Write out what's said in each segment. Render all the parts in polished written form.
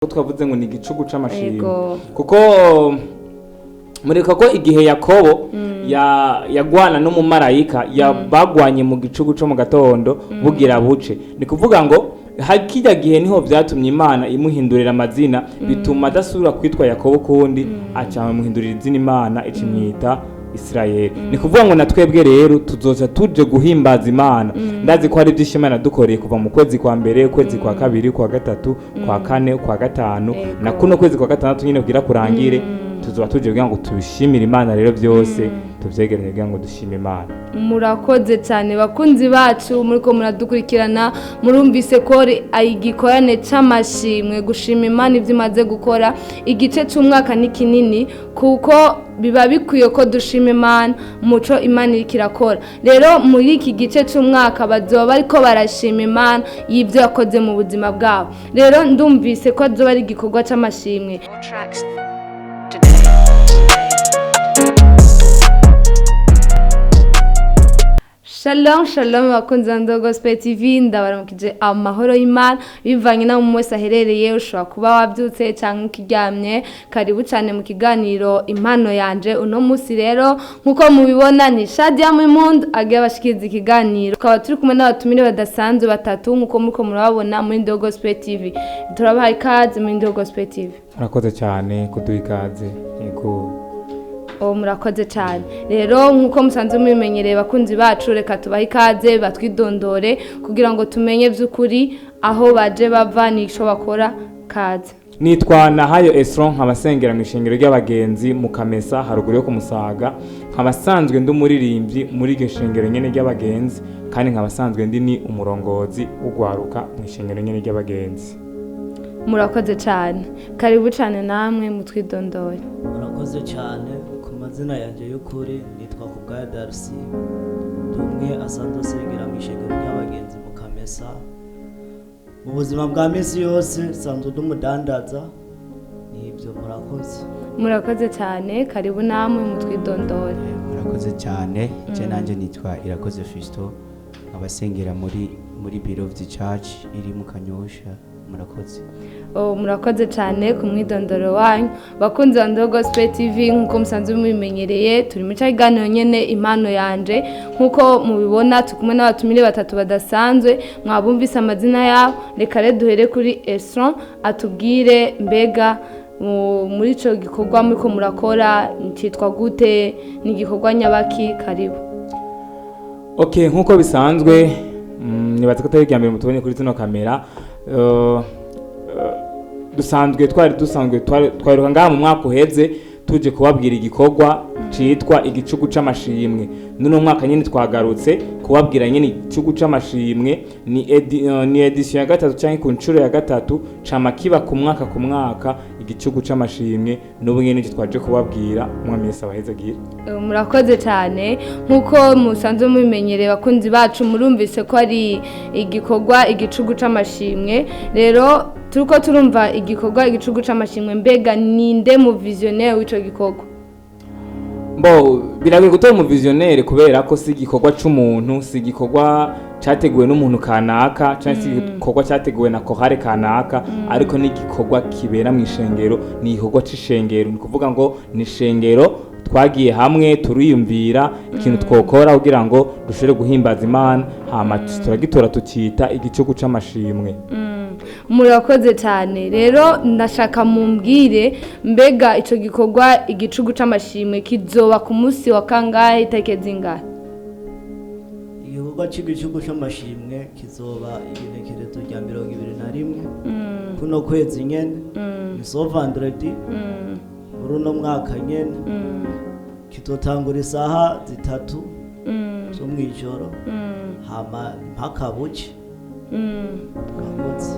twavuze ngo ni igicugu c'amashimwe kuko mureka ko igihe Yakobo yagwana n'umumarayika yabagwanye mu gicugu co mu gatondo bugira buce ni kuvuga ngo hakijya gihe niho vyatumye Imana imuhindurira amazina bituma adasubira kwitwa Yakobo kundi aca muhindurira izina Imana icimwita Israeli ni kuvuga ngo natwebwe rero tuzoza tuje guhimbaza Imana ndazi ko hari byinshi Imana dukoreye kuva mu kwezi kwa mbere kwezi kwa kabiri kwa gatatu kwa kane kwa gatanu na kuno kwezi kwa gatandatu nyine kugira kurangire tuzoba tuje kugira ngo tubishimire Imana rero byose tuvyegereye kugira ngo dushime Imana. Murakoze cyane bakunzi bacu muriko muradukurikirana murumvise ko igikorane c'amashimwe gushima Imana ivyo imaze gukora igice c'umwaka ni kinini kuko biba bikwiye ko dushima Imana muco Imana ikirakora rero muri iki gice c'umwaka bazoba bariko barashima Imana y'ivyo yakoze mu buzima bwabo rero ndumvise ko azoba ari igikorwa c'amashimwe. Shalom shalom bakunzi ba Gospel TV ndabaramukije amahoro y'Imana bivanye na MWESE aherereye ushobora kuba wabyutse cyangwa ukiryamye karibu cyane mu kiganiro impano yanje uno musi rero nkuko mubibona ni CHADDIA MUHIMPUNDU agiye bashikiriza ikiganiro tukaba turi kumwe n'abatumire badasanzwe batatu nkuko muriko murababona muri Gospel TV turabaha ikaze muri Gospel TV. Murakoze cyane kuduha ikaze yego murakoze cyane rero nkuko musanzwe mubimenyereye bakunzi bacu reka tubaha ikaze batwidondore kugira ngo tumenye by'ukuri aho baje bava n'icyo bakora kaze. Nitwa Nahayo Esron nkabasengera mu ishengero ry'abagenzi mu Kamesa haruguru yo kumusaga nkabasanzwe ndi umuririmbyi muri iryo shengero nyene ry'abagenzi kandi nkabasanzwe ndi ni umurongozi ugwaruka mu ishengero nyene ry'abagenzi. Murakoze cyane karibu cyane namwe mutwidondore. Murakoze cyane amazina yanje y'ukuri nitwa Kubwa Darcy dumwe asanzwe asengera mu ishengero ry'abagenzi mu Kamesa mu buzima bwa misi yose sanzwe ndumudandaza nibyo. Murakoze cyane karibu namwe mutwidondore. Murakoze cyane je nanje nitwa Irakoze Fisto abasengera muri biro of the church iri mu Kanyosha. Murakoze. Murakoze cyane ku mwidondoro wanyu bakunzi ba Gospel TV nkuko musanzwe mubimenyereye turi mu kiganiro nyene impano yanje nkuko mubibona tukumwe n'abatumire batatu badasanzwe mwabumvise amazina yabo reka rero duhere kuri Esron atubwire mbega muri ico gikorwa muriko murakora cyitwa gute ni gikorwa nyabaki karibu. Okay nkuko bisanzwe nibaze ko tari mbere mutubonye kuri zino kamera dusanzwe twaruka ngaha mu mwaka uheze tuje kubabwira igikorwa citwa igicugu c'amashimwe none mwaka nyine twagarutse kubabwira nyine igicugu c'amashimwe ni edition ya gatatu canke ku ncuro ya gatatu camakiba ku mwaka igicugu c'amashimwe n'ubu nyine twaje kubabwira umwami Yesu abahezagira. Murakoze cyane nkuko musanzwe mubimenyereye bakunzi bacu murumvise ko ari igikorwa igicugu c'amashimwe rero turiko turumva igikorwa igicugu c'amashimwe mbega ninde mu visionnaire w'ico gikorwa? Biragoye gutora mu visionnaire kubera ko si igikorwa c'umuntu si igikorwa cyateguwe n'umuntu kanaka cyangwa si igikorwa cyateguwe na kohare kanaka ariko ni igikorwa kibera mu ishengero ni igikorwa c'ishengero ni kuvuga ngo ni ishengero twagiye hamwe turiyumvira ikintu twokora kugira ngo dushobore guhimbaza Imana hama turagitora tukita igicugu c'amashimwe. Murakoze cyane rero ndashaka mumbwire mbega ico gikorwa igicugu c'amashimwe kizoba ku munsi wa kangahe itakeze ingahe? Igikorwa cy'igicugu c'amashimwe kizoba igenekerezo rya 21 kuno kwezi nyene ni so vendredi muri uno mwaka nyene kitotangura isaha 3 zo mwijoro hama mpaka buce.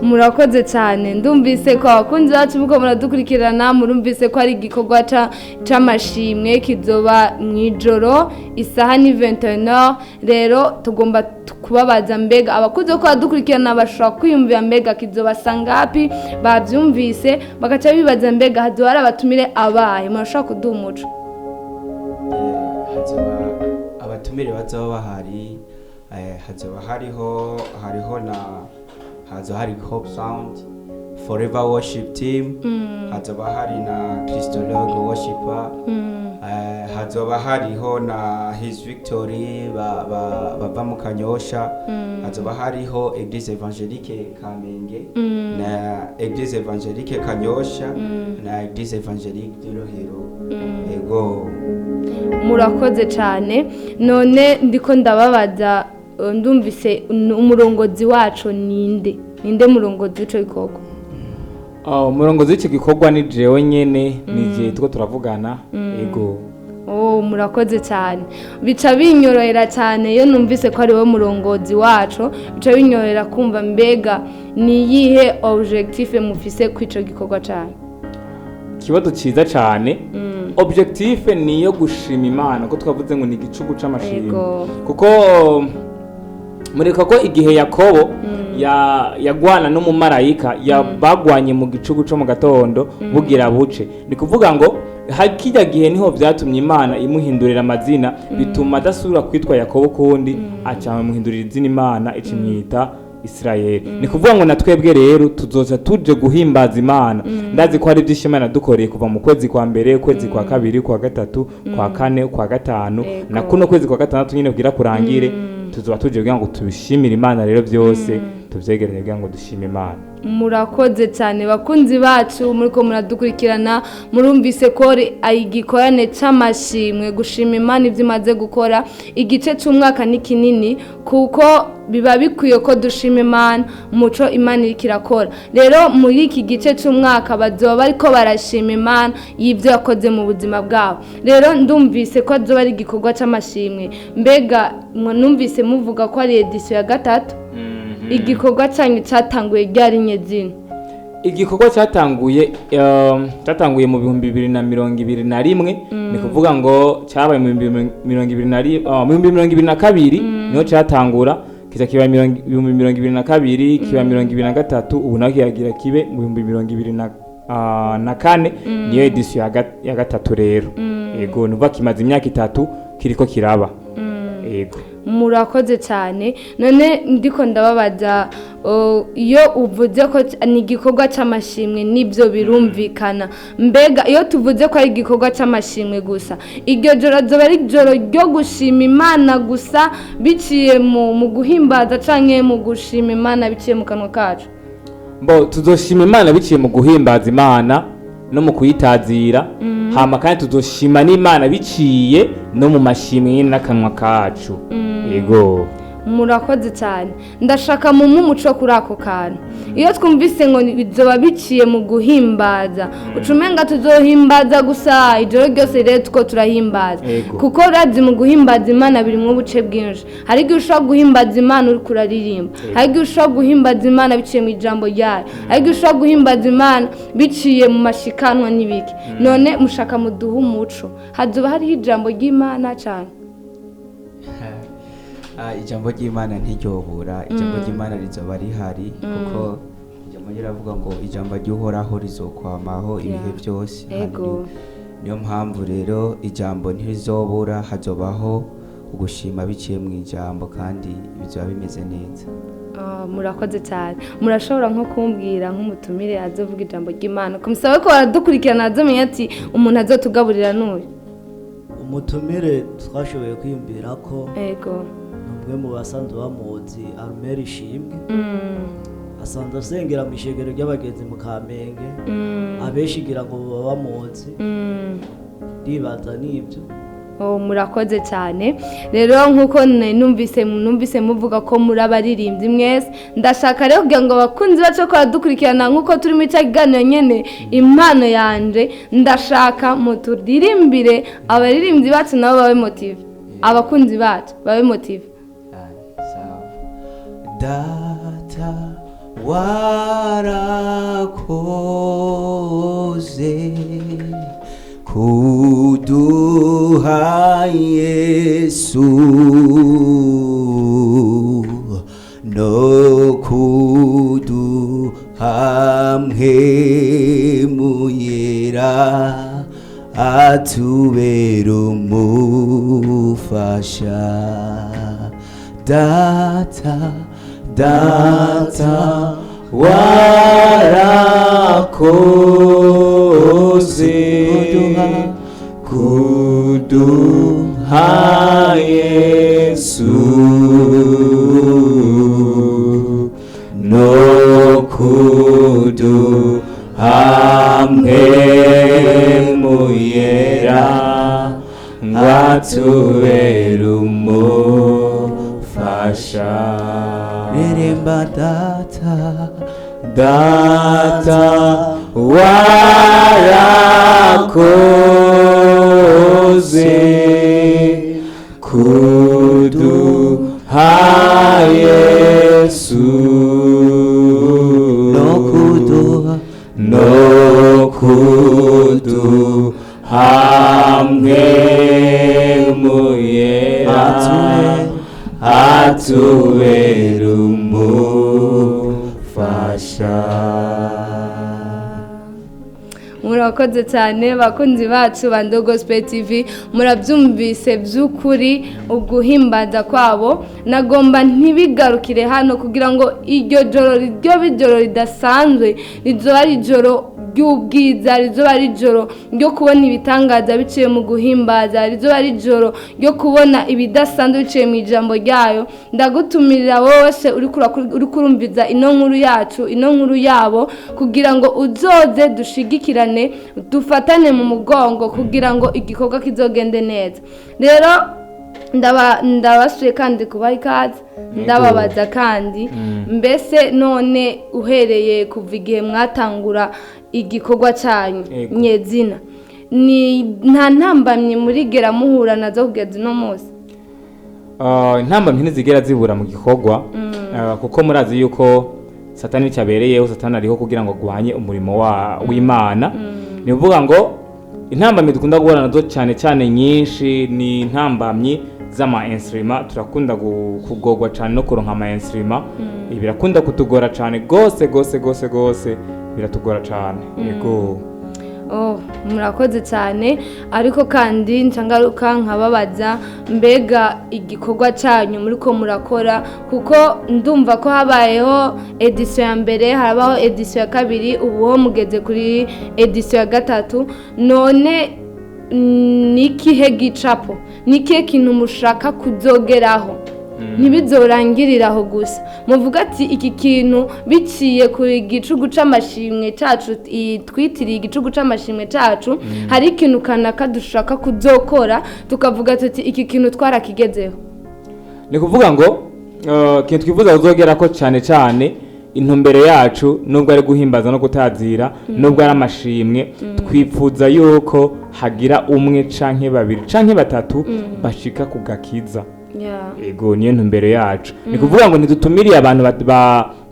Murakoze cyane ndumvise ko abakunzi bacu muko muradukurikirana murumvise ko ari igikorwa c'amashimwe kizoba mwijoro isaha ni 21h rero tugomba kubabaza mbega abakunzi ko badukurikirana bashobora kwiyumvira mbega kizoba sangapi bavyumvise bagaca bibaza mbega hazoba abatumire abahe murashaka kuduha umuco? Abatumire bazoba bahari hazoba hariho na hazo hari Hope Sound Forever Worship Team, hazoba hari na Christologue Worshipper, hazoba hariho na His Victory bava mu Kanyosha, hazoba hariho Eglise Evangelique Kamenge na Eglise Evangelique Kanyosha na Eglise Evangelique de Rohero. Ego murakoze cyane. None ndiko ndababaza, ndumvise umurongozi wacu ninde murongozi w'ico gikorwa? Umurongozi w'iki gikorwa ni jewe nyene, nije tuko turavugana. Ego murakoze cyane. Bica binyorohera cyane iyo numvise ko ari we murongozi wacu, bica binyorohera kumva mbega ni yihe objectif mufise kw'ico gikorwa cyane. Kibazo ciza cyane. Objectif ni yo gushima Imana ko twavuze ngo ni igicugu c'amashimwe, kuko mureka ko igihe Yakobo yagwana n'umumarayika bagwanye mu gicugu cyo mu gatondo bugira buce, ni kuvuga ngo hakijya gihe niho vyatumye Imana imuhindurira amazina, bituma adasubira kwitwa Yakobo kundi, aca muhindurira izina Imana icimwita Israeli. Ni kuvuga ngo natwebwe rero tuzoza tuje guhimbaza Imana. Ndazi ko hari byinshi Imana dukoreye kuva mu kwezi kwa mbere, kwezi kwa kabiri, kwa gatatu, kwa kane, kwa gatanu, na kuno kwezi kwa gatandatu nyine kugira kurangire, tuzoba tuje kugira ngo tubishimire Imana rero byose tuvyegereye kugira ngo dushime Imana. Murakoze cyane bakunzi bacu, muriko muradukurikirana, murumvise ko igikorane c'amashimwe gushima Imana ivyo imaze gukora. Igice c'umwaka ni kinini, kuko biba bikwiye ko dushima Imana muco Imana iriko irakora. Rero muri iki gice c'umwaka bazoba bariko barashima Imana y'ivyo yakoze mu buzima bwabo. Rero ndumvise ko azoba ari igikorwa c'amashimwe. Mbega numvise muvuga ko ari edition ya gatatu. Igikorwa cyanyu cyatanguye ryari nyezina? Igikorwa cyatanguye mu 2021, ni kuvuga ngo cyabaye mu 2022 niho cyatangura, kiza kiba 2022, kiba 2023, ubu naho kiyagira kibe mu 2024, niyo edition ya gatatu rero. Ego nuva kimaze imyaka 3 kiriko kiraba. Ego murakoze cyane. None ndiko ndababaza, iyo uvuze ko ni igikorwa c'amashimwe nibyo birumvikana, mbega iyo tuvuze ko ari igikorwa c'amashimwe gusa, iryo joro zoba ari joro ryo gushima Imana gusa biciye mu guhimbaza canke mu gushima Imana biciye mu kanwa kacu? Tuzoshima Imana biciye mu guhimbaza Imana no mu kuyitazira, hama kandi tuzoshima n'Imana biciye no mu mashimwe n'akanwa kacu. Ego murakoze cyane. Ndashaka mu muco kuri ako kantu, iyo twumvise ngo bizoba biciye mu guhimbaza, ucumenga tuzohimbaza gusa ijoro ryose rero tuko turahimbaza, kuko urazi mu guhimbaza Imana birimo ubuce bwinshi. Hari igihe ushobora guhimbaza Imana uri kuraririmba, hari igihe ushobora guhimbaza Imana biciye mu ijambo ryayo, hari igihe ushobora guhimbaza Imana biciye mu mashikanwa n'ibiki. None mushaka muduha umuco, hazoba hariho ijambo ry'Imana cyane? Ijambo ry'Imana ntiryobura, ijambo ry'Imana rizoba rihari, kuko ijambo riravuga ngo ijambo ry'Uhoraho rizokwamaho ibihe byose. Niyo mpamvu rero ijambo ntirizobura, hazobaho ugushima biciye mu ijambo kandi bizoba bimeze neza. Murakoze cyane. Murashobora nko kumbwira nk'umutumire azovuga ijambo ry'Imana, kumusabe ko baradukurikirana azomenya ati umuntu azotugaburira n'uyu? Umutumire twashoboye kwiyumvira ko umwe mu basanzwe bamuzi Armel Ishimwe, asanzwe asengera mu ishengero ry'abagenzi mu Kamenge, abeshigira ngo baba bamuzi, ndibaza n'ibyo. Murakoze cyane. Rero nkuko numvise muvuga ko muri abaririmbyi mwese, ndashaka rero kugira ngo abakunzi bacu ko badukurikirana nkuko turi mu cyaganiro nyene impano yanje, ndashaka muturirimbire abaririmbyi bacu nabo babe motive, abakunzi bacu babe motive. Data warakoze kuduha Yesu no kuduha mpwemu yera atubera umufasha. Data warakoze kuduha Yesu no kuduha mwemuyera ngatubera umufasha ririmba data data warakoze kuduha Yesu no kuduha mwemuyera atubera umufasha. murakoze cyane bakunzi bacu ba Gospel TV, murabyumvise by'ukuri uguhimbaza kwabo. Nagomba ntibigarukire hano kugira ngo iryo joro bijoro ridasanzwe rizoba ari joro ry'ubwiza, rizoba ari joro ryo kubona ibitangaza biciye mu guhimbaza, rizoba ari joro ryo kubona ibidasanzwe biciye mu ijambo ryayo. Ndagutumirira wose uri kurumviza ino nkuru yacu, ino nkuru yabo, kugira ngo uzoze dushigikirane, dufatane mu mugongo kugira ngo igikorwa kizogende neza. Rero ndabasuye kandi kubaha ikaze, ndababaza kandi mbese none uhereye kuva igihe mwatangura igikorwa cyanyu nyezina, ni nta ntambamye murigera muhura nazo kugeza uno munsi? Intambamye ntizigera zibura mu gikorwa, kuko murazi yuko Satani cyabereyeho, Satani ariho kugira ngo agwanye umurimo w'Imana. Ni uvuga ngo intambamye dukunda guhura nazo cyane cyane nyinshi ni intambamye z'ama instrument. Turakunda kugogwa cyane no kuronka ama instrument, birakunda kutugora cyane gose biratugora cyane. Yego. Murakoze cyane. Ariko kandi ncangaruka nkababaza, mbega igikorwa cyanyu muri ko murakora, kuko ndumva ko habayeho edition ya mbere, harabaho edition ya kabiri, ubu ho mugeze kuri edition ya gatatu. None nikihe gicapo, nikihe kintu mushaka kuzogeraho? Ntibizorangiriraho gusa, muvuga ati iki kintu biciye ku igicugu c'amashimwe cacu, twitiriye igicugu c'amashimwe cacu, hari ikintu kanaka dushaka kuzokora tukavuga ati iki kintu twarakigezeho. Ni kuvuga ngo kintu twifuza kuzogera ko cyane cyane intumbere yacu nubwo ari guhimbaza no gutazira, nubwo ari amashimwe, twifuza yuko hagira umwe canke babiri canke batatu bashika kugakiza. Ego niyo ntumbere yacu. Ni kuvuga ngo ntidutumiriye abantu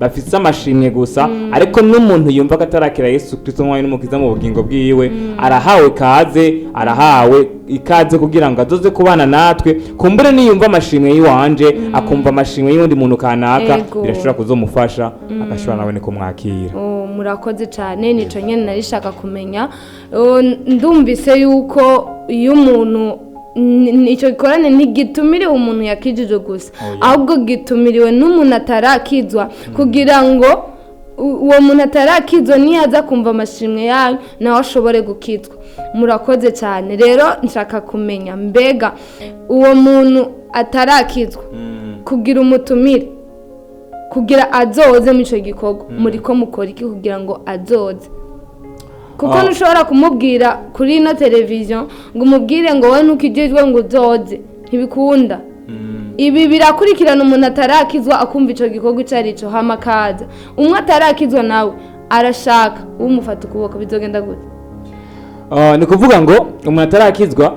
bafise amashimwe gusa, ariko n'umuntu yumva ko atarakira Yesu Kristo nk'umwami n'umukiza mu bugingo bwiwe, arahawe ikaze kugira ngo azoze kubana natwe. Kumbure niyumva amashimwe yiwanje, akumva amashimwe y'undi muntu kanaka, birashobora kuzomufasha agashobora nawe ne kumwakira. Murakoze cyane, nico nyene narishaka kumenya. Ndumvise yuko iyo umuntu icyo gikorane ntigitumiriwe umuntu yakijije gusa, ahubwo gitumiriwe n'umuntu atarakizwa, kugira ngo uwo muntu atarakizwa niyaza kumva amashimwe yayo nawe ashobore gukizwa. Murakoze cyane. Rero nshaka kumenya, mbega uwo muntu atarakizwa kugira umutumire, kugira azoze mu icyo gikorwa, muri ko mukora iki kugira ngo azoze? Kuko ntushobora kumubwira kuri ino televiziyo ngo umubwire ngo wowe ntukijijwe ngo uzoze, ntibikunda. Ibi birakurikirana umuntu atarakizwa akumva icyo gikorwa icyo ari cyo, hama kaza. Umwe atarakizwa nawe arashaka umufata ukuboko, bizogenda gute? Ni kuvuga ngo umuntu atarakizwa,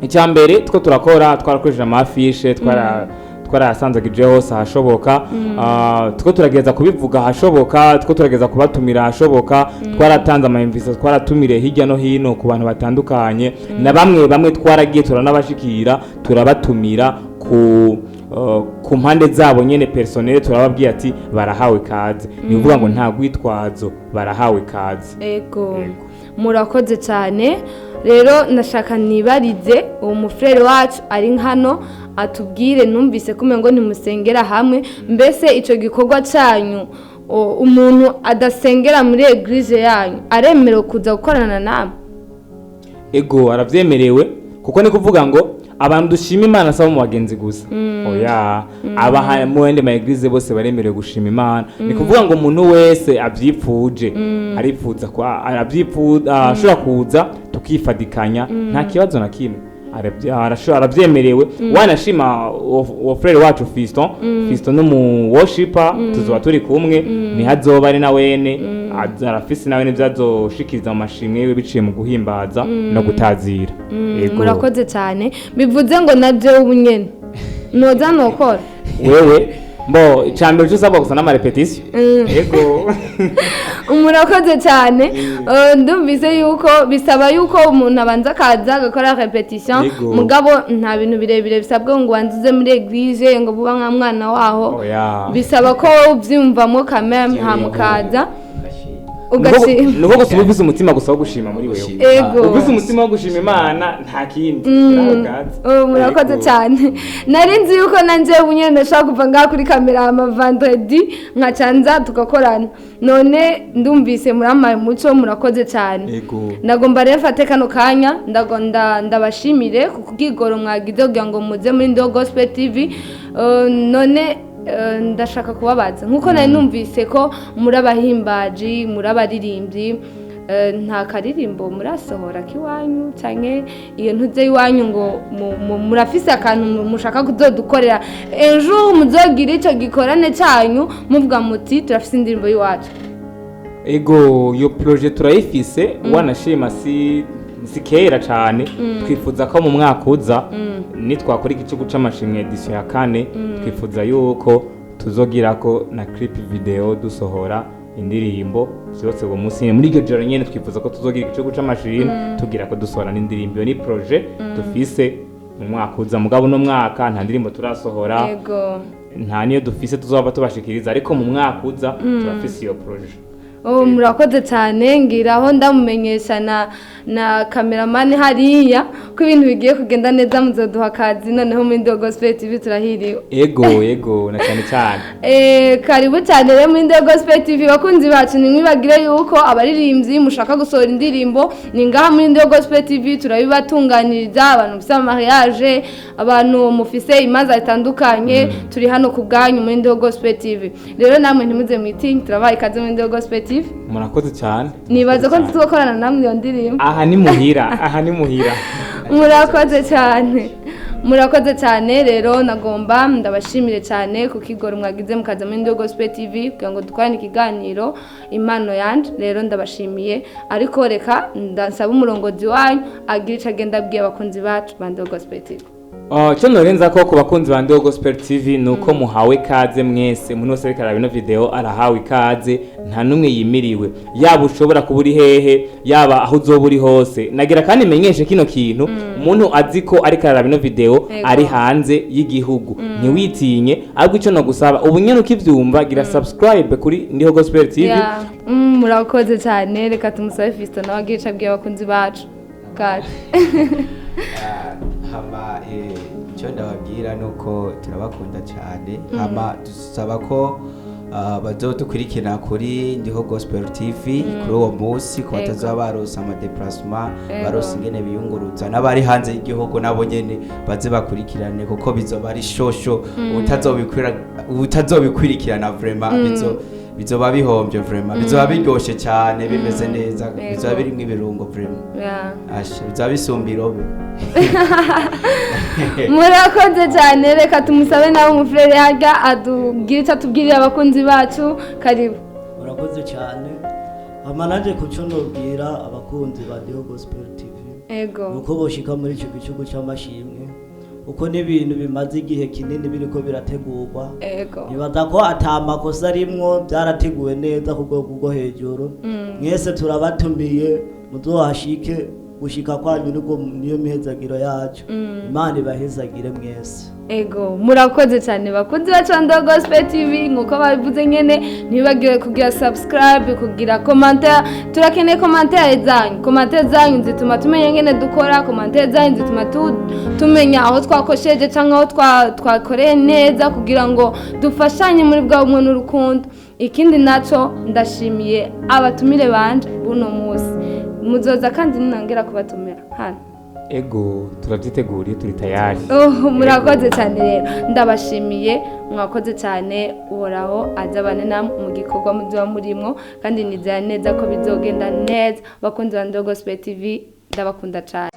icya mbere two turakora, twarakoresheje amafishe, twarasanzagije hose ahashoboka, two turageza kubivuga ahashoboka, two turageza kubatumira ahashoboka, twaratanze amainvisiyo, twaratumire hirya no hino ku bantu batandukanye, na bamwe twaragiye turanabashikira, turabatumira ku mpande zabo nyene personnel turababwiye ati barahawe kaze ni kuvuga ngo nta gwitwazo barahawe kaze. Ego murakoze cyane rero nashaka nibarize uwo mufrere wacu ari hano atubwire numvise kume ngo nimusengera hamwe mbese ico gikorwa cyanyu umuntu adasengera muri eglise yanyu aremerewe kuza gukorana namwe? Ego aravyemerewe kuko ni kuvuga ngo abantu dushima Imana saba mu bagenzi gusa. Oya aba mu wende ma eglise bose baremerewe gushima Imana. Ni kuvuga ngo umuntu wese avyipfuje aripfuza kwa aravyifuza ashobora kuza tukifadikanya nta kibazo na kimwe. Aravyemerewe wanashima wo frere wacu Fiston no mu worshiper tuzoba turi kumwe ni hazoba ari na wene arafise na wene byazoshikiriza mu mashimwe yewe biciye mu guhimbaza no gutazira. Murakoze cyane bivuze ngo naje ubunyene noza nokora wewe mbo icambere cyo saba gusa n'amarepetition. Ego murakoze cyane ndumvise yuko bisaba yuko umuntu abanza kaza agakora repetition mugabo nta bintu birebire bisabwe ngo wanzize muri eglise ngo buba nka mwana waho bisaba ko uvyumvamo kamera hamukaza nuko gusa ubufise umutima gusa wo gushima muri wewe ubufise umutima wo gushima Imana nta kindi. Murakoze cyane narinzi yuko nanje ubunyene ndashaka kuva ngaha kuri kamera ama vendredi nkacanza tugakorana none ndumvise muramaye muco murakoze cyane. Ndagomba rero mfate kano kanya ndabashimire kukugigoro mwagize kugira ngo muze muri Ndo Gospel TV none ndashaka kubabaza nkuko nari numvise ko muri abahimbaji muri abaririmbyi nta karirimbo murasohora kiwanyu canke iyo ntuze iwanyu ngo murafise akantu mushaka kuzodukorera ejo muzogira ico gikorane cyanyu muvuga muti turafise indirimbo yiwacu? Ego yo projet turayifise wanashima si kera cyane twifuza ko mu mwaka uza nitwakora igicugu c'amashimwe edition ya 4 twifuza yuko tuzogirako na clip video dusohora indirimbo cyose go munsi muri iryo joro nyene twifuza ko tuzogira igicugu c'amashimwe tugira ko dusohora n'indirimbo ni projet dufise mu mwaka uza mugabo no mwaka nta ndirimbo turasohora nta niyo dufise tuzoba tubashikiriza ariko mu mwaka uza turafise iyo projet. Murakoze cyane ngiraho ndamumenyesha na cameraman hariya ko ibintu bigiye kugenda neza muzoduha kazi noneho muri Ndo Gospel TV turahiriwe. Ego na cyane karibu cyane rero muri Ndo Gospel TV bakunzi bacu nimwibagire yuko abaririmbyi mushaka gusohora indirimbo ni ngaha muri Ndo Gospel TV turabibatunganiriza abantu bafite mariage abantu mufise imanza zitandukanye turi hano ku bwanyu muri Ndo Gospel TV rero namwe ntimuze meeting turabaye ikaze muri Ndo Gospel TV. Murakoze cyane nibaza ko tuzokorana namwe iyo ndirimbo aha ni muhira murakoze cyane rero nagomba ndabashimire cyane kukigoro mwagize mukaza muri Ndo Gospel TV kugira ngo dukorane ikiganiro impano yanje rero ndabashimiye ariko reka ndansaba umurongozi wanyu agira ico agenda abwiye abakunzi bacu ba Ndo Gospel TV. Cyo norenza ko ku bakunzi ba Ndo Gospel TV nuko muhawe kaze mwese umuntu wese ariko arabino video arahawe kaze nta numwe yimiriwe yaba ushobora kuburi hehe yaba aho uzoburi hose nagira kandi menyeshe kino kintu umuntu aziko ariko arabino video ari hanze y'igihugu ntiwitinye ahubwo ico no gusaba ubunyene ukivyumva gira subscribe kuri Ndo Gospel TV. Murakoze cyane reka tumusabe Fiston nawe agira ico abwiye abakunzi bacu kaje. Hama icyo ndababwira nuko turabakunda cyane hama dusaba ko bazodukurikira kuri Ndo Gospel TV kuri uwo munsi ko batazaba barosa ama déplacement barosa ingene biyunguruza n'abari hanze y'igihugu nabo nyene baze bakurikirane kuko bizoba ari shosho utazobikurikirana vraiment bizoba bihombye vraiment bizoba biryoshe cyane bimeze neza bizoba birimo ibirungo vraiment bizoba bisumbiro murakoze cyane reka tumusabe nawe umufrere harya adubwire icyo atubwirira abakunzi bacu karibu. Murakoze cyane amananje kuco nobwira abakunzi ba Ndo Gospel TV uko boshika muri ico gicugu cy'amashimwe uko n'ibintu bimaze igihe kinini biriko birategurwa nibaza ko atamakosa arimwo byarateguwe neza ku rwego rwo hejuru mwese turabatumiye muzohashike gushika kwanyu nubwo niyo mihezagiro yacu Imana ibahezagire mwese. Ego murakoze cyane bakunze bacanda Gospel TV nkuko babivuze nyene ntibagire kugira subscribe kugira commentaire turakeneye commentaire zanyu zituma tumenya ngene dukora commentaire zanyu zituma tumenya aho twakosheje cyangwa aho twakoreye neza kugira ngo dufashanye muri bwa bumwe n'urukundo. Ikindi naco ndashimiye abatumire banje buno munsi muzoza kandi ninongera kubatumira hano. Ego turabyiteguriye turi tayari. Murakoze cyane rero ndabashimiye mwakoze cyane uhoraho azabane namwe mu gikorwa muzoba murimwo kandi nizera neza ko bizogenda neza bakunze ba Gospel TV ndabakunda cyane.